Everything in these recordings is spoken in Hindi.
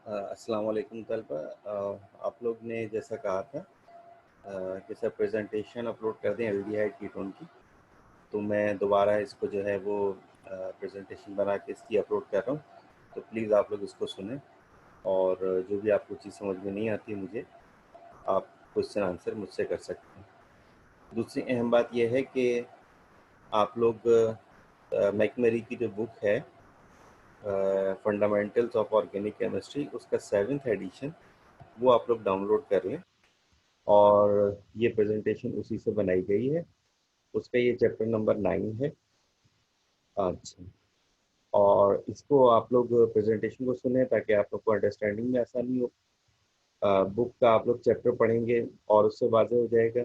अस्सलाम वालेकुम तलबा। आप लोग ने जैसा कहा था कि सर प्रेजेंटेशन अपलोड कर दें एल्डिहाइड कीटोन की, तो मैं दोबारा इसको जो है वो प्रेजेंटेशन बना के इसकी अपलोड कर रहा हूँ। तो प्लीज़ आप लोग इसको सुनें, और जो भी आपको चीज़ समझ में नहीं आती मुझे, आप क्वेश्चन आंसर मुझसे कर सकते हैं। दूसरी अहम बात यह है कि आप लोग मैकमेरी की जो बुक है फंडामेंटल्स ऑफ ऑर्गेनिक केमिस्ट्री, उसका 7th एडिशन वो आप लोग डाउनलोड कर लें, और ये प्रेजेंटेशन उसी से बनाई गई है। उसका ये चैप्टर नंबर 9 है। अच्छा, और इसको आप लोग प्रेजेंटेशन को सुने ताकि आप लोग को अंडरस्टैंडिंग में आसानी हो। बुक का आप लोग चैप्टर पढ़ेंगे और उससे वाज़ेह हो जाएगा।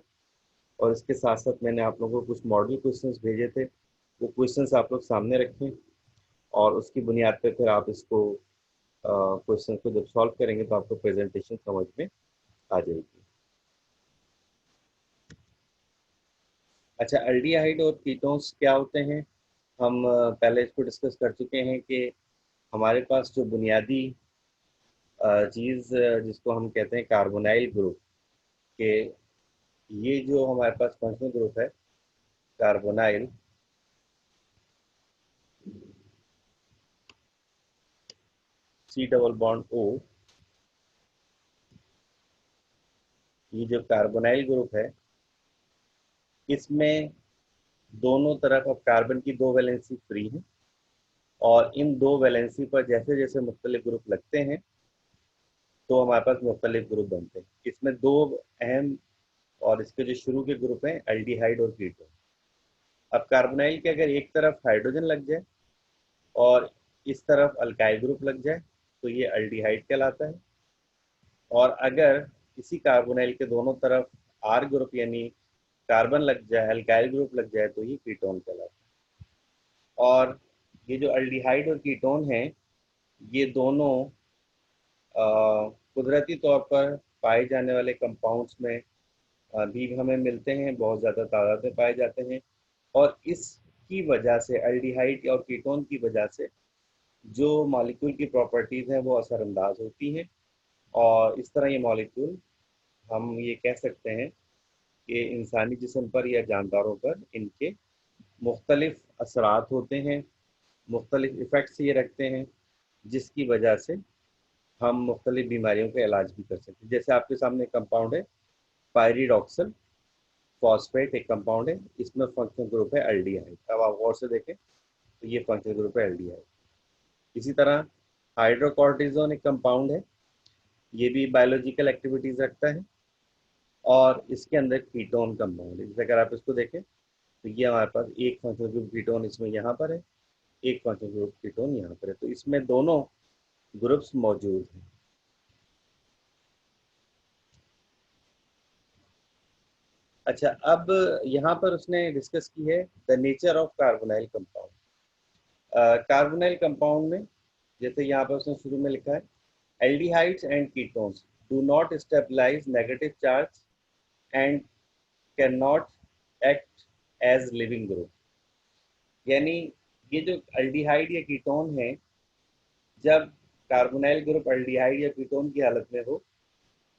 और इसके साथ साथ मैंने आप लोगों को कुछ मॉडल क्वेश्चंस भेजे थे, वो क्वेश्चंस आप लोग सामने रखें, और उसकी बुनियाद पर फिर आप इसको क्वेश्चन को जब सॉल्व करेंगे तो आपको प्रेजेंटेशन समझ में आ जाएगी। अच्छा, एल्डिहाइड और कीटोन्स क्या होते हैं? हम पहले इसको डिस्कस कर चुके हैं कि हमारे पास जो बुनियादी चीज़ जिसको हम कहते हैं कार्बोनाइल ग्रुप, के ये जो हमारे पास फंक्शनल ग्रुप है carbonyl, C double bond O, ये जो कार्बोनाइल ग्रुप है इसमें दोनों तरफ अब कार्बन की दो वैलेंसी फ्री है, और इन दो वैलेंसी पर जैसे जैसे मुख्तलिफ ग्रुप लगते हैं तो हमारे पास मुख्तलिफ ग्रुप बनते हैं। इसमें दो अहम, और इसके जो शुरू के ग्रुप हैं एल्डिहाइड और कीटोन। अब कार्बोनाइल के अगर एक तरफ हाइड्रोजन लग जाए और इस तरफ अल्काइल ग्रुप लग जाए तो ये एल्डिहाइड कहलाता है, और अगर इसी कार्बोनाइल के दोनों तरफ आर ग्रुप यानी कार्बन लग जाए, अल्काइल ग्रुप लग जाए, तो ये कीटोन कहलाता है। और ये जो एल्डिहाइड और कीटोन हैं ये दोनों कुदरती तौर पर पाए जाने वाले कंपाउंड्स में भी हमें मिलते हैं, बहुत ज़्यादा तादाद में पाए जाते हैं। और इसकी वजह से एल्डिहाइड और कीटोन की वजह से जो मॉलिक्यूल की प्रॉपर्टीज़ हैं वो असरअंदाज होती हैं, और इस तरह ये मॉलिक्यूल हम ये कह सकते हैं कि इंसानी जिस्म पर या जानदारों पर इनके मुख्तलिफ असरात होते हैं, मुख्तलिफ इफ़ेक्ट्स ये रखते हैं, जिसकी वजह से हम मुख्तलिफ बीमारियों का इलाज भी कर सकते हैं। जैसे आपके सामने कंपाउंड है पायरिडॉक्सल फॉस्फेट, एक कंपाउंड है, इसमें फंक्शनल ग्रुप है एल्डिहाइड। अब आप गौर से देखें तो ये फंक्शनल ग्रुप है एल्डिहाइड। इसी तरह हाइड्रोकॉर्टिजोन एक कंपाउंड है, ये भी बायोलॉजिकल एक्टिविटीज रखता है, और इसके अंदर कीटोन कंपाउंड है। जैसे अगर आप इसको देखें तो ये हमारे पास एक फंक्शनल ग्रुप कीटोन इसमें यहाँ पर है, एक फंक्शनल ग्रुप कीटोन यहाँ पर है, तो इसमें दोनों ग्रुप्स मौजूद हैं। अच्छा, अब यहाँ पर उसने डिस्कस की है the nature of carbonyl compound. Carbonyl compound में जैसे यहाँ पर उसने शुरू में लिखा है aldehydes and ketones do not stabilise negative charge and can not act as leaving group. यानी ये जो एल्डिहाइड या कीटोन है, जब कार्बोनाइल ग्रुप एल्डिहाइड या कीटोन की हालत में हो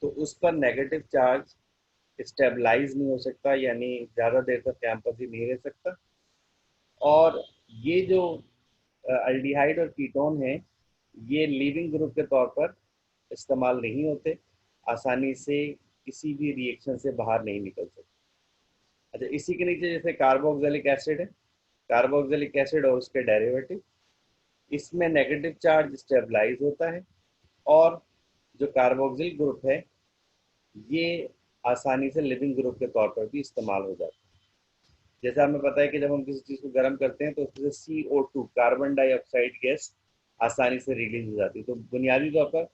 तो उस पर नेगेटिव चार्ज स्टेबलाइज नहीं हो सकता, यानी ज़्यादा देर तक कैंपस ही नहीं रह सकता। और ये जो एल्डिहाइड और कीटोन है ये लिविंग ग्रुप के तौर पर इस्तेमाल नहीं होते, आसानी से किसी भी रिएक्शन से बाहर नहीं निकल सकते। अच्छा, इसी के नीचे जैसे कार्बोक्सिलिक एसिड है, कार्बोक्सिलिक एसिड और उसके डेरिवेटिव, इसमें नेगेटिव चार्ज स्टेबलाइज होता है, और जो कार्बोक्सिल ग्रुप है ये आसानी से लिविंग ग्रुप के तौर पर भी इस्तेमाल हो जाता है। जैसे हमें पता है कि जब हम किसी चीज़ को गर्म करते हैं तो उसमें से CO2 कार्बन डाइऑक्साइड गैस आसानी से रिलीज हो जाती है, तो बुनियादी तौर पर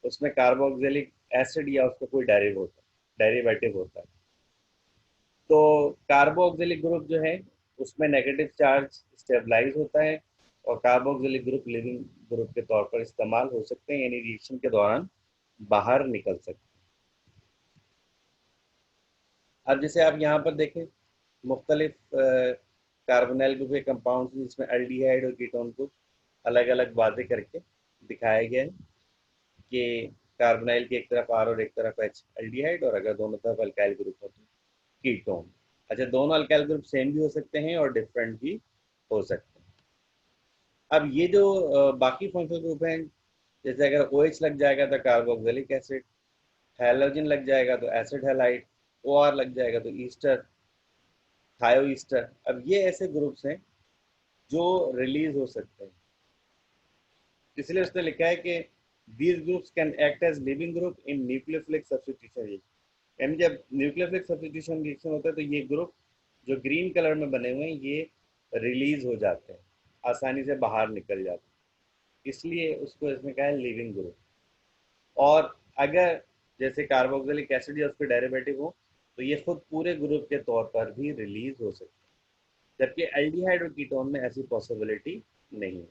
उसमें कार्बोक्सिलिक एसिड या उसका कोई डेरिवेटिव होता है। तो कार्बोक्सिलिक ग्रुप जो है उसमें नेगेटिव चार्ज स्टेबलाइज होता है, और कार्बोक्सिलिक ग्रुप लिविंग ग्रुप के तौर पर इस्तेमाल हो सकते हैं, यानी रिएक्शन के दौरान बाहर निकल सकते हैं। अब जैसे आप यहाँ पर देखें मुख्तलिफ कार्बोनाइल ग्रुप के कंपाउंड जिसमें एल्डिहाइड और कीटोन को अलग अलग वादे करके दिखाया गया है। कि कार्बोनाइल की एक तरफ R और एक तरफ H एल्डिहाइड, और अगर दोनों तरफ अल्काइल ग्रुप हो तो कीटोन। अच्छा, दोनों अल्काइल ग्रुप सेम भी हो सकते हैं और डिफरेंट भी हो सकते हैं। अब ये जो बाकी फंक्शनल ग्रुप हैं, जैसे अगर OH लग जाएगा तो कार्बोक्सिलिक एसिड, हैलोजन लग जाएगा तो एसिड हैलाइड, OR लग जाएगा तो ईस्टर, थायो ईस्टर। अब ये ऐसे ग्रुप्स हैं जो रिलीज हो सकते हैं, इसलिए उसने लिखा है कि these groups can act as leaving group in nucleophilic substitution reaction. यानी जब न्यूक्लियोफिलिक सब्स्टिट्यूशन रिएक्शन होता है तो ये ग्रुप जो ग्रीन कलर में बने हुए हैं ये रिलीज हो जाते हैं, आसानी से बाहर निकल जाते हैं, इसलिए उसको इसमें कहा है लिविंग ग्रुप। और अगर जैसे कार्बोक्सिलिक एसिड या उसके डेरिवेटिव हो तो ये खुद पूरे ग्रुप के तौर पर भी रिलीज हो सकते हैं, जबकि एल्डिहाइड और कीटोन में ऐसी पॉसिबिलिटी नहीं है।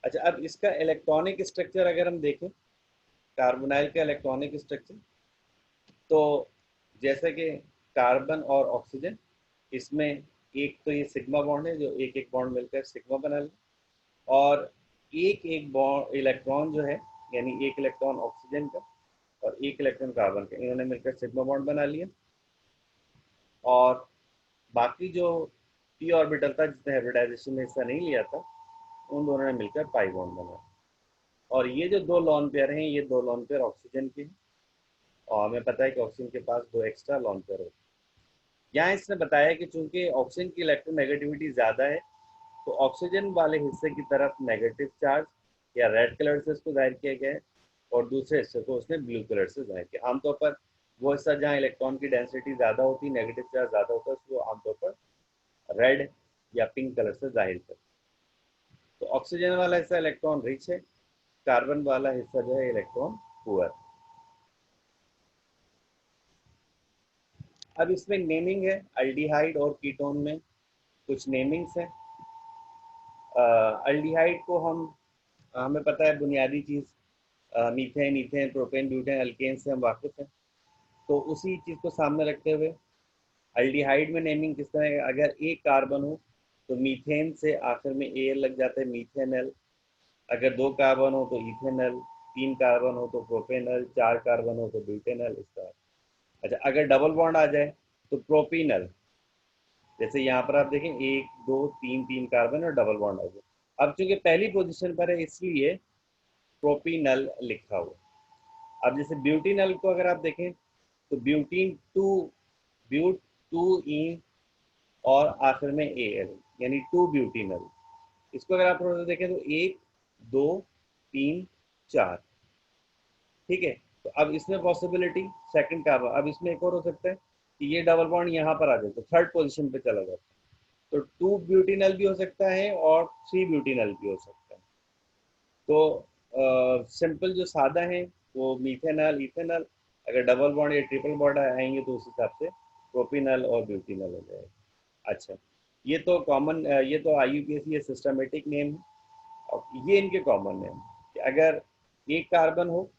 अच्छा, अब इसका इलेक्ट्रॉनिक स्ट्रक्चर अगर हम देखें, कार्बोनाइल का इलेक्ट्रॉनिक स्ट्रक्चर, तो जैसे कि कार्बन और ऑक्सीजन, इसमें एक तो ये सिग्मा बॉन्ड है जो एक एक बॉन्ड मिलकर सिग्मा बना ले, और एक एक बॉन्ड इलेक्ट्रॉन जो है, यानी एक इलेक्ट्रॉन ऑक्सीजन का और एक इलेक्ट्रॉन कार्बन का, इन्होंने मिलकर सिग्मा बॉन्ड बना लिया। और बाकी जो पी ऑर्बिटल था जिसने हाइब्रिडाइजेशन में हिस्सा नहीं लिया था, उन दोनों ने मिलकर पाई बॉन्ड बनाया। और ये जो दो लॉन पेयर हैं, ये दो लॉन पेयर ऑक्सीजन के हैं, और हमें पता है कि ऑक्सीजन के पास दो एक्स्ट्रा लॉन पेयर होते हैं। यहाँ इसने बताया कि चूंकि ऑक्सीजन की इलेक्ट्रोनेगेटिविटी ज़्यादा है, तो ऑक्सीजन वाले हिस्से की तरफ नेगेटिव चार्ज या रेड कलर से उसको जाहिर किया गया है, और दूसरे हिस्से को उसने ब्लू कलर से जाहिर किया। आमतौर पर वो हिस्सा जहाँ इलेक्ट्रॉन की डेंसिटी ज़्यादा होती है, नेगेटिव चार्ज ज़्यादा होता है, उसको आमतौर पर रेड या पिंक कलर से जाहिर करते हैं। तो ऑक्सीजन वाला हिस्सा इलेक्ट्रॉन रिच है, कार्बन वाला हिस्सा जो है इलेक्ट्रॉन पुअर। अब इसमें नेमिंग है, अल्डिहाइड और कीटोन में कुछ नेमिंग्स हैं। अल्डिहाइड को हमें पता है बुनियादी चीज़ methane, ethane, propane, butane, alkane से हम वाकिफ हैं। तो उसी चीज़ को सामने रखते हुए अल्डिहाइड में नेमिंग किस तरह है, अगर एक कार्बन हो तो मीथेन से आखिर में एल लग जाता है, मीथेनल। अगर दो कार्बन हो तो इथेनल, तीन कार्बन हो तो प्रोपेनल, चार कार्बन हो तो ब्यूटेनल, इस तरह। अच्छा, अगर डबल बॉन्ड आ जाए तो प्रोपीनल। जैसे यहाँ पर आप देखें, एक दो तीन, तीन कार्बन और डबल बॉन्ड आ गया। अब चूंकि पहली पोजीशन पर है इसलिए प्रोपीनल लिखा हुआ। अब जैसे ब्यूटीनल को अगर आप देखें तो ब्यूटीन टू, ब्यूट टू इन, और आखिर में ए एल, यानी टू ब्यूटीनल। इसको अगर आप थोड़ा सा देखें तो एक दो तीन चार, ठीक है। तो अब इसमें पॉसिबिलिटी सेकंड कार्बन, अब इसमें एक और हो सकता है कि ये डबल बॉन्ड यहाँ पर आ जाए तो थर्ड पोजीशन पे चला जाता है, तो टू ब्यूटीनल भी हो सकता है और थ्री ब्यूटीनल भी हो सकता है। तो सिंपल जो सादा है वो मीथेनल, इथेनल। अगर डबल बॉन्ड या ट्रिपल बॉन्ड आएंगे तो उस हिसाब से प्रोपीनल और ब्यूटीनल हो जाएगा। अच्छा, ये तो कॉमन, ये तो IUPAC ये सिस्टमेटिक नेम है। और ये इनके कॉमन नेम, कि अगर एक कार्बन हो,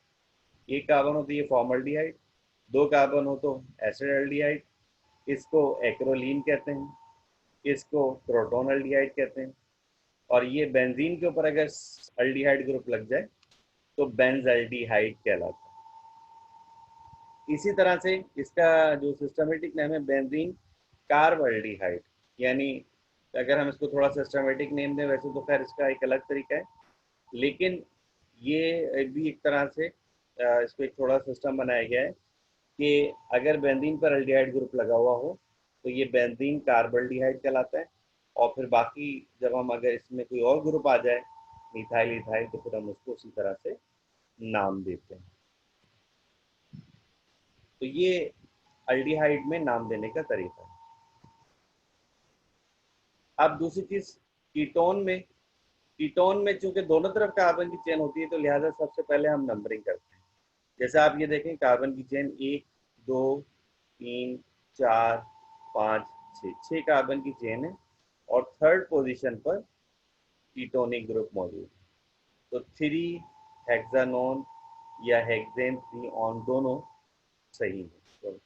एक कार्बन हो तो ये फॉर्मल्डिहाइड, दो कार्बन हो तो एसिडल्डिहाइड, इसको एक्रोलीन कहते हैं, इसको प्रोटोनल्डिहाइड कहते हैं। और ये बेंजीन के ऊपर अगर अल्डिहाइड ग्रुप लग जाए तो बेंजल्डिहाइड कहलाता है। इसी तरह से इसका जो सिस्टमेटिक नेम है बेंजीन कार्बल्डिहाइड, यानी अगर हम इसको थोड़ा सिस्टमेटिक नेम दें, वैसे तो खैर इसका एक अलग तरीका है, लेकिन ये भी एक तरह से इसको एक थोड़ा सिस्टम बनाया गया है कि अगर बेंजीन पर अल्डिहाइड ग्रुप लगा हुआ हो तो ये बेंजीन कार्बल्डिहाइड कहलाता है। और फिर बाकी जब हम अगर इसमें कोई और ग्रुप आ जाए, मिथाइल, इथाइल, तो फिर हम उसको उसी तरह से नाम देते हैं। तो ये अल्डिहाइड में नाम देने का तरीका है। अब दूसरी चीज, कीटोन में, कीटोन में चूंकि दोनों तरफ कार्बन की चेन होती है तो लिहाजा सबसे पहले हम नंबरिंग करते हैं। जैसे आप ये देखें, कार्बन की चेन एक दो तीन चार पाँच छः, छः कार्बन की चेन है, और थर्ड पोजीशन पर कीटोनिक ग्रुप मौजूद है। तो थ्री हेक्सानोन या हेक्सेन थ्री ऑन दोनों सही है। तो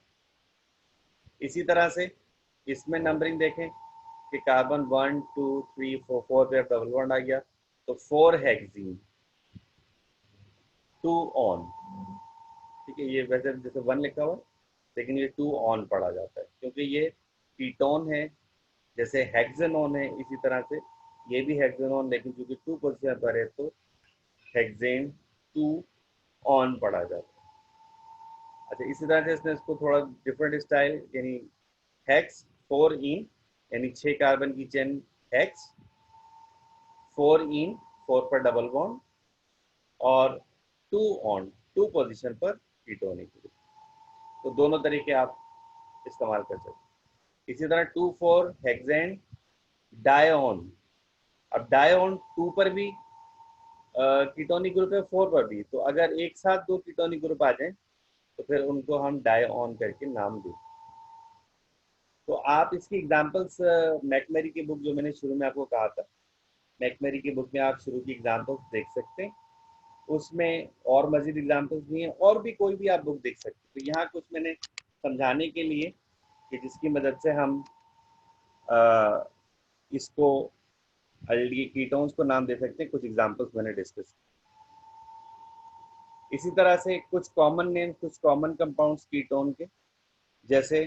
इसी तरह से इसमें नंबरिंग देखें कि carbon one two three four, four पे डबल बॉन्ड आ गया, तो 4 हेक्सीन, 2 ऑन, ठीक है। ये वैसे जैसे 1 लिखा हुआ, लेकिन ये 2 ऑन पढ़ा जाता है क्योंकि ये कीटोन है। जैसे हेक्सेनोन है, इसी तरह से ये भी हेक्सेनोन, लेकिन क्योंकि 2 पोजीशन पर है तो हेक्सेन 2 ऑन पढ़ा जाता है। अच्छा, इसी तरह से इसने इसको थोड़ा डिफरेंट स्टाइल, यानी हेक्स 4 इन, यानी 6 कार्बन की चेन हेक्स, 4 इन, 4 पर डबल बॉन्ड, और 2 ऑन, 2 पोजीशन पर कीटोनिक ग्रुप। तो दोनों तरीके आप इस्तेमाल कर सकते हैं। इसी तरह 2,4 हेक्सेन डायऑन। अब डायऑन 2 पर भी कीटोनिक ग्रुप है, 4 पर भी, तो अगर एक साथ 2 कीटोनिक ग्रुप आ जाएं तो फिर उनको हम डायऑन करके नाम दें। तो आप इसकी एग्जांपल्स मैकमेरी की बुक, जो मैंने शुरू में आपको कहा था, मैकमेरी की बुक में आप शुरू की एग्जांपल्स देख सकते हैं। उसमें और मजीद एग्जांपल्स भी हैं, और भी कोई भी आप बुक देख सकते हैं। तो यहाँ कुछ मैंने समझाने के लिए कि जिसकी मदद से हम इसको अल्डी कीटोन्स को नाम दे सकते हैं, कुछ एग्जांपल्स मैंने डिस्कस। इसी तरह से कुछ कॉमन नेम, कुछ कॉमन कंपाउंड्स कीटोन के, जैसे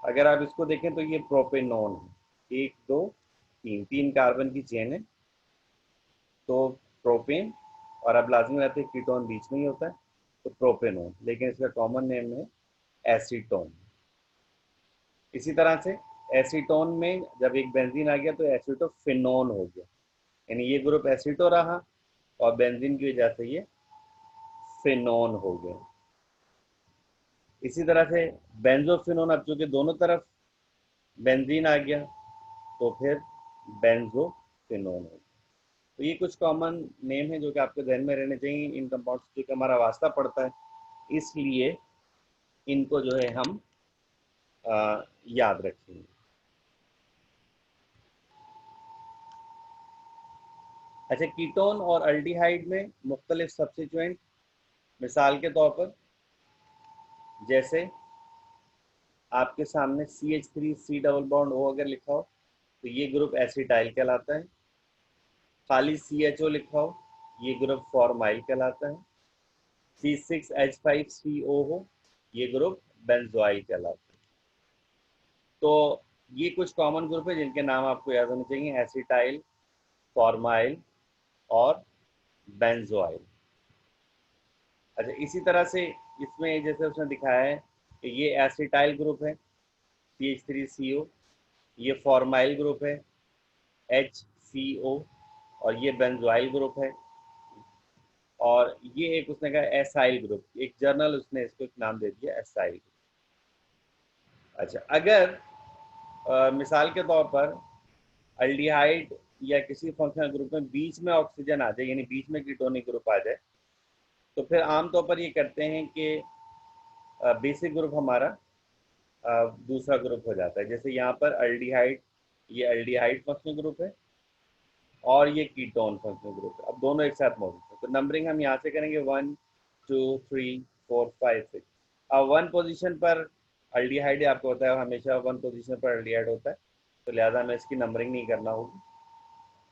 अगर आप इसको देखें तो ये प्रोपेनॉन है, 1 2 3, 3 कार्बन की चेन है, तो प्रोपेन, और अब लाजमी रहते है कीटोन बीच में ही होता है, तो प्रोपेनॉन, लेकिन इसका कॉमन नेम है एसीटोन। इसी तरह से एसीटोन में जब एक बेंजीन आ गया तो एसीटोफिनोन हो गया, यानी ये ग्रुप एसीटो रहा और बेंजीन की वजह से ये फिनोन हो गया। इसी तरह से बेंजोफिनोन, अब चूंकि दोनों तरफ बेंजीन आ गया तो फिर बेंजोफिनोन हो गया। तो ये कुछ कॉमन नेम है जो कि आपके ध्यान में रहने चाहिए। इन कंपाउंड्स से हमारा वास्ता पड़ता है, इसलिए इनको जो है हम याद रखेंगे। अच्छा, कीटोन और अल्डिहाइड में मुख्तलिफ सब्स्टिट्यूएंट, मिसाल के तौर पर जैसे आपके सामने CH3 डबल बॉन्ड O अगर लिखा हो तो ये ग्रुप एसिटाइल कहलाता है। खाली CHO लिखा हो, ये ग्रुप फॉर्माइल कहलाता है। C6H5CO हो, ये ग्रुप बेंजोइल कहलाता है। तो ये कुछ कॉमन ग्रुप है जिनके नाम आपको याद होने चाहिए, एसिटाइल, फॉर्माइल और बेंजोइल। अच्छा, इसी तरह से इसमें जैसे उसने दिखाया है कि ये एसिटाइल ग्रुप है, CH3CO, ये फॉर्माइल ग्रुप है, HCO, और ये बेंजोइल ग्रुप है, और ये एक उसने कहा एसाइल ग्रुप, एक जर्नल उसने इसको एक नाम दे दिया एसाइल ग्रुप। अच्छा, अगर मिसाल के तौर पर अल्डिहाइड या किसी फंक्शनल ग्रुप में बीच में ऑक्सीजन आ जाए, यानी बीच में कीटोनिक ग्रुप आ जाए, तो फिर आमतौर पर ये करते हैं कि बेसिक ग्रुप हमारा दूसरा ग्रुप हो जाता है। जैसे यहाँ पर अल्डिहाइड, ये अल्डिहाइड फंक्शनल ग्रुप है और ये कीटोन फंक्शनल ग्रुप है, अब दोनों एक साथ मौजूद है। तो नंबरिंग हम यहाँ से करेंगे 1 2 3 4 5 6। अब 1 पोजीशन पर अल्डिहाइड, आपको पता है हमेशा 1 पोजीशन पर अल्डिहाइड होता है, तो लिहाजा हमें इसकी नंबरिंग नहीं करना होगी।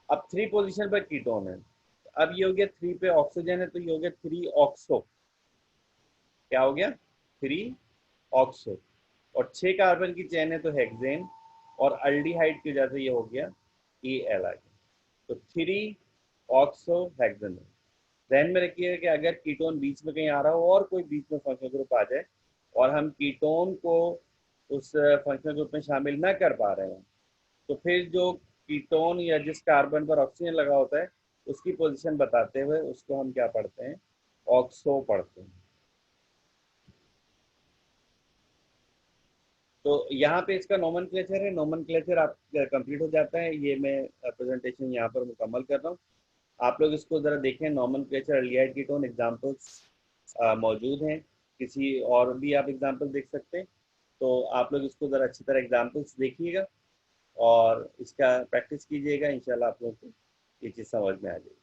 अब 3 पोजीशन पर कीटोन है, अब ये हो गया 3 पे ऑक्सीजन है तो ये हो गया 3 ऑक्सो, क्या हो गया 3 ऑक्सो, और 6 कार्बन की चेन है तो हेक्सेन, और अल्डिहाइड की वजह से ये हो गया Al आ गया, तो 3 ऑक्सो हेक्सेन। ध्यान में रखिएगा कि अगर कीटोन बीच में कहीं आ रहा हो और कोई बीच में फंक्शनल ग्रुप आ जाए और हम कीटोन को उस फंक्शनल ग्रुप में शामिल ना कर पा रहे हैं, तो फिर जो कीटोन या जिस कार्बन पर ऑक्सीजन लगा होता है उसकी पोजीशन बताते हुए उसको हम क्या पढ़ते हैं, ऑक्सो पढ़ते हैं। तो यहाँ पे इसका नोमेनक्लेचर है, नोमेनक्लेचर आप कंप्लीट हो जाता है। ये मैं प्रेजेंटेशन यहाँ पर मुकम्मल कर रहा हूँ। आप लोग इसको ज़रा देखें, नोमेनक्लेचर अल्डिहाइड कीटोन एग्जांपल्स मौजूद हैं, किसी और भी आप एग्जांपल देख सकते हैं। तो आप लोग इसको ज़रा अच्छी तरह एग्जांपल्स देखिएगा और इसका प्रैक्टिस कीजिएगा, इंशाल्लाह आप लोगों को ये चीज़ समझ में आ जाएगी।